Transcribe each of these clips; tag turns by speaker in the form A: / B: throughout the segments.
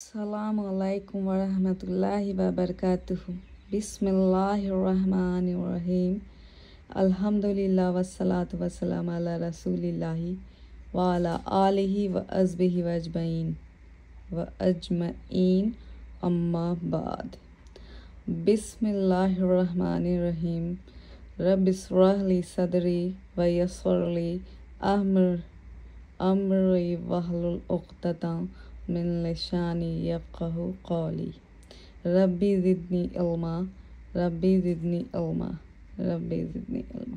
A: अस्सलामुअलैकुम वरहमतुल्लाहि वबरकातुहु। बिस्मिल्लाहिर्रहमानिर्रहीम। अल्हम्दुलिल्लाह वस्सलातु वस्सलामु अला रसूलिल्लाहि व अला आलिहि व अस्बिहि व अजमईन अम्मा बाद। बिस्मिल्लाहिर्रहमानिर्रहीम। रब्बिश्रह ली सदरी व यस्सिर ली अम्री वहलुल उक़दतम मिन लिसानी यफ़क़हू क़ौली। रब्बी ज़िदनी इल्मा, रब्बी ज़िदनी इल्मा, रब्बी ज़िदनी इल्मा।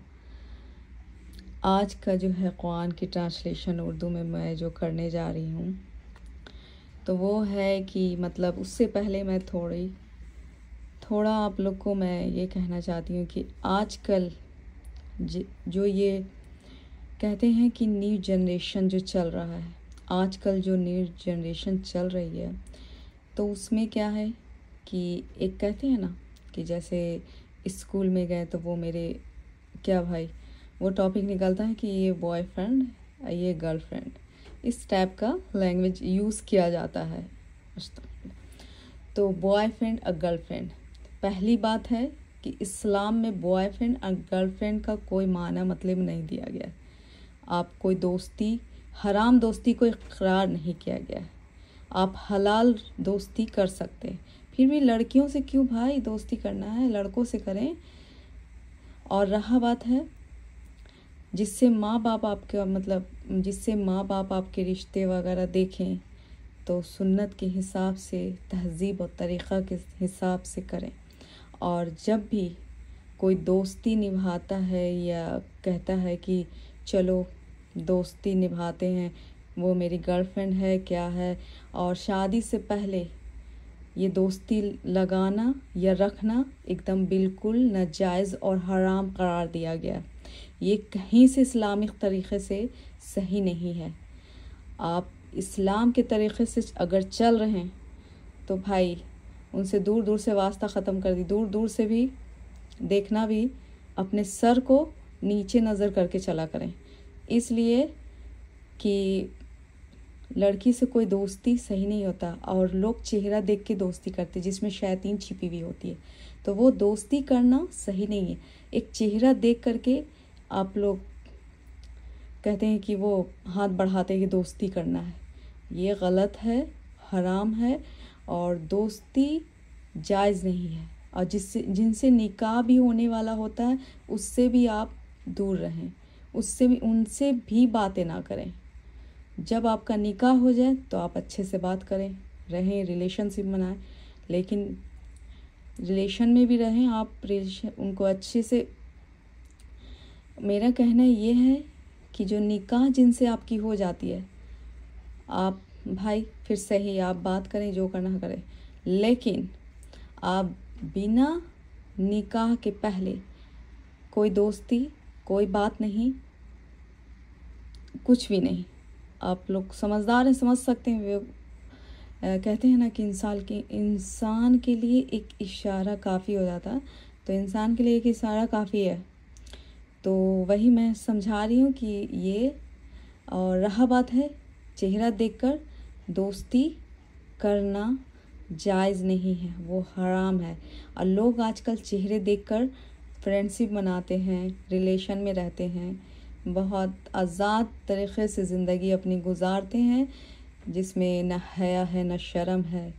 A: आज का जो है कुरान की ट्रांसलेशन उर्दू में मैं जो करने जा रही हूँ तो वो है कि मतलब उससे पहले मैं थोड़ा आप लोग को मैं ये कहना चाहती हूँ कि आजकल जो ये कहते हैं कि न्यू जनरेशन जो चल रहा है, आजकल जो न्यू जनरेशन चल रही है तो उसमें क्या है कि एक कहते हैं ना कि जैसे स्कूल में गए तो वो मेरे क्या भाई वो टॉपिक निकलता है कि ये बॉयफ्रेंड ये गर्लफ्रेंड, इस टाइप का लैंग्वेज यूज़ किया जाता है। तो बॉयफ्रेंड और गर्लफ्रेंड, पहली बात है कि इस्लाम में बॉयफ्रेंड और गर्लफ्रेंड का कोई माना मतलब नहीं दिया गया है। आप कोई दोस्ती, हराम दोस्ती को इकरार नहीं किया गया है। आप हलाल दोस्ती कर सकते हैं। फिर भी लड़कियों से क्यों भाई दोस्ती करना है, लड़कों से करें। और रहा बात है जिससे माँ बाप आपके रिश्ते वगैरह देखें तो सुन्नत के हिसाब से, तहज़ीब और तरीक़ा के हिसाब से करें। और जब भी कोई दोस्ती निभाता है या कहता है कि चलो दोस्ती निभाते हैं, वो मेरी गर्लफ्रेंड है क्या है, और शादी से पहले ये दोस्ती लगाना या रखना एकदम बिल्कुल नाजायज़ और हराम करार दिया गया। ये कहीं से इस्लामिक तरीक़े से सही नहीं है। आप इस्लाम के तरीक़े से अगर चल रहे हैं तो भाई उनसे दूर दूर से वास्ता ख़त्म कर दी। दूर दूर से भी देखना भी अपने सर को नीचे नज़र करके चला करें, इसलिए कि लड़की से कोई दोस्ती सही नहीं होता। और लोग चेहरा देख के दोस्ती करते जिसमें शैतान छिपी हुई होती है, तो वो दोस्ती करना सही नहीं है। एक चेहरा देख करके आप लोग कहते हैं कि वो हाथ बढ़ाते हैं कि दोस्ती करना है, ये गलत है, हराम है और दोस्ती जायज़ नहीं है। और जिनसे निकाह भी होने वाला होता है उससे भी आप दूर रहें, उनसे भी बातें ना करें। जब आपका निकाह हो जाए तो आप अच्छे से बात करें, रहें, रिलेशनशिप बनाएं, लेकिन रिलेशन में भी रहें आप, उनको अच्छे से। मेरा कहना ये है कि जो निकाह जिनसे आपकी हो जाती है, आप भाई फिर सही आप बात करें, जो करना करें, लेकिन आप बिना निकाह के पहले कोई दोस्ती, कोई बात नहीं, कुछ भी नहीं। आप लोग समझदार हैं, समझ सकते हैं। कहते हैं ना कि इंसान के लिए एक इशारा काफ़ी हो जाता है, तो इंसान के लिए एक इशारा काफ़ी है। तो वही मैं समझा रही हूँ कि ये, और रहा बात है चेहरा देखकर दोस्ती करना जायज़ नहीं है, वो हराम है। और लोग आजकल चेहरे देखकर फ्रेंडशिप बनाते हैं, रिलेशन में रहते हैं, बहुत आज़ाद तरीक़े से ज़िंदगी अपनी गुजारते हैं, जिसमें न हया है, न शर्म है,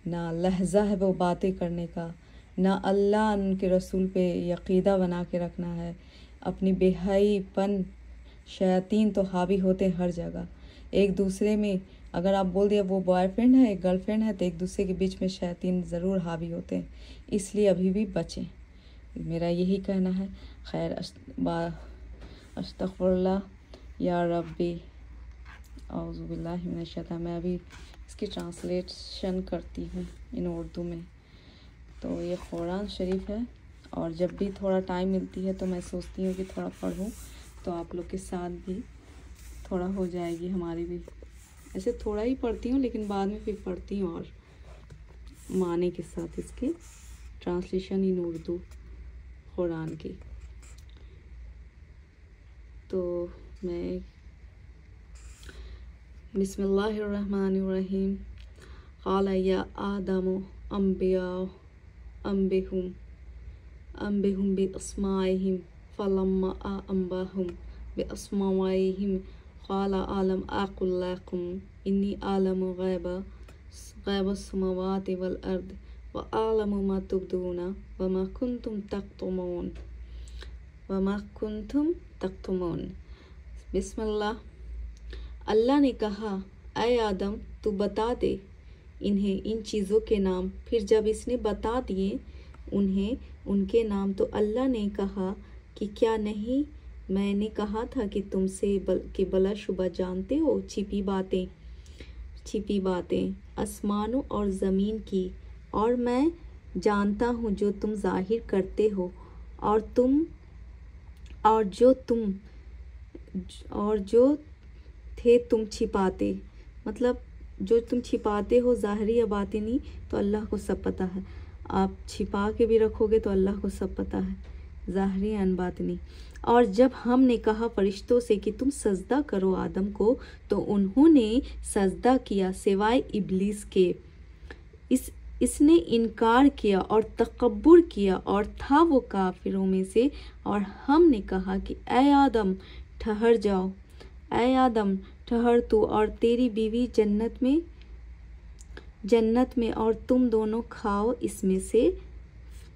A: ना लहज़ा है वो बातें करने का, ना अल्लाह उनके रसूल पे यक़ीदा बना के रखना है। अपनी बेहयापन, शैतान तो हावी होते हैं हर जगह। एक दूसरे में अगर आप बोल दिया वो बॉयफ्रेंड है, गर्लफ्रेंड है, तो एक दूसरे के बीच में शैतान ज़रूर हावी होते हैं, इसलिए अभी भी बचें, मेरा यही कहना है। खैर, अस्तग़फ़िरुल्लाह या रब्बी औज़ु बिल्लाहि मिनश शैतान। मैं अभी इसकी ट्रांसलेशन करती हूँ इन उर्दू में। तो ये कुरान शरीफ है, और जब भी थोड़ा टाइम मिलती है तो मैं सोचती हूँ कि थोड़ा पढूँ, तो आप लोग के साथ भी थोड़ा हो जाएगी हमारी भी। ऐसे थोड़ा ही पढ़ती हूँ, लेकिन बाद में फिर पढ़ती हूँ और माने के साथ इसकी ट्रांसलेशन इन उर्दू कुरान की। तो मैं बिस्मिल्लाहिर्रहमानिर्रहीम। क़ाल या आदम अम्बिहुम बिअस्माइहिम फलम्मा अम्बहुम बिअस्माइहिम क़ाल अलम अक़ुल लकुम इन्नी अअलमु ग़ैबस समावाति वल अर्द व अअलमु मा तुब्दूना व मा कुंतुम तक्तुमून। बिस्मिल्लाह। अल्लाह ने कहा, ऐ आदम तू बता दे इन्हें इन चीज़ों के नाम। फिर जब इसने बता दिए उन्हें उनके नाम तो अल्लाह ने कहा कि क्या नहीं मैंने कहा था कि तुमसे कि बलाशुबा जानते हो छिपी बातें आसमानों और ज़मीन की, और मैं जानता हूँ जो तुम जाहिर करते हो और जो थे तुम छिपाते। मतलब जो तुम छिपाते हो ज़ाहिरी या बातिनी तो अल्लाह को सब पता है। आप छिपा के भी रखोगे तो अल्लाह को सब पता है, ज़ाहिरी या बातिनी। और जब हमने कहा फरिश्तों से कि तुम सजदा करो आदम को तो उन्होंने सजदा किया सिवाय इब्लीस के। इसने इनकार किया और तकब्बुर किया और था वो काफिरों में से। और हमने कहा कि ऐ आदम ठहर जाओ, ऐ आदम ठहर तू और तेरी बीवी जन्नत में और तुम दोनों खाओ इसमें से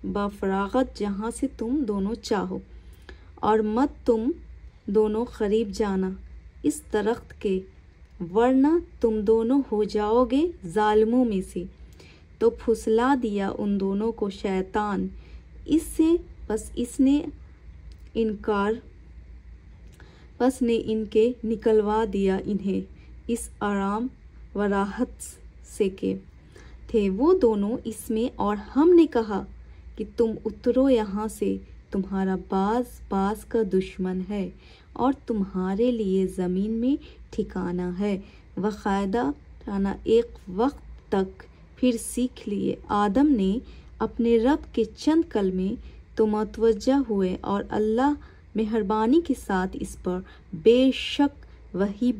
A: बफरागत जहाँ से तुम दोनों चाहो, और मत तुम दोनों करीब जाना इस दरख्त के, वरना तुम दोनों हो जाओगे जालिमों में से। तो फुसला दिया उन दोनों को शैतान इससे, बस ने इनके निकलवा दिया इन्हें इस आराम व राहत से के थे वो दोनों इसमें। और हमने कहा कि तुम उतरो यहाँ से, तुम्हारा बास का दुश्मन है और तुम्हारे लिए ज़मीन में ठिकाना है। वक़ायदा ठिकाना एक वक्त तक फिर सीख लिए। आदम ने अपने रब के चंद कलमे तो मतवज्जा हुए और अल्लाह मेहरबानी के साथ इस पर बेशक वही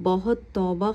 A: बहुत तौबा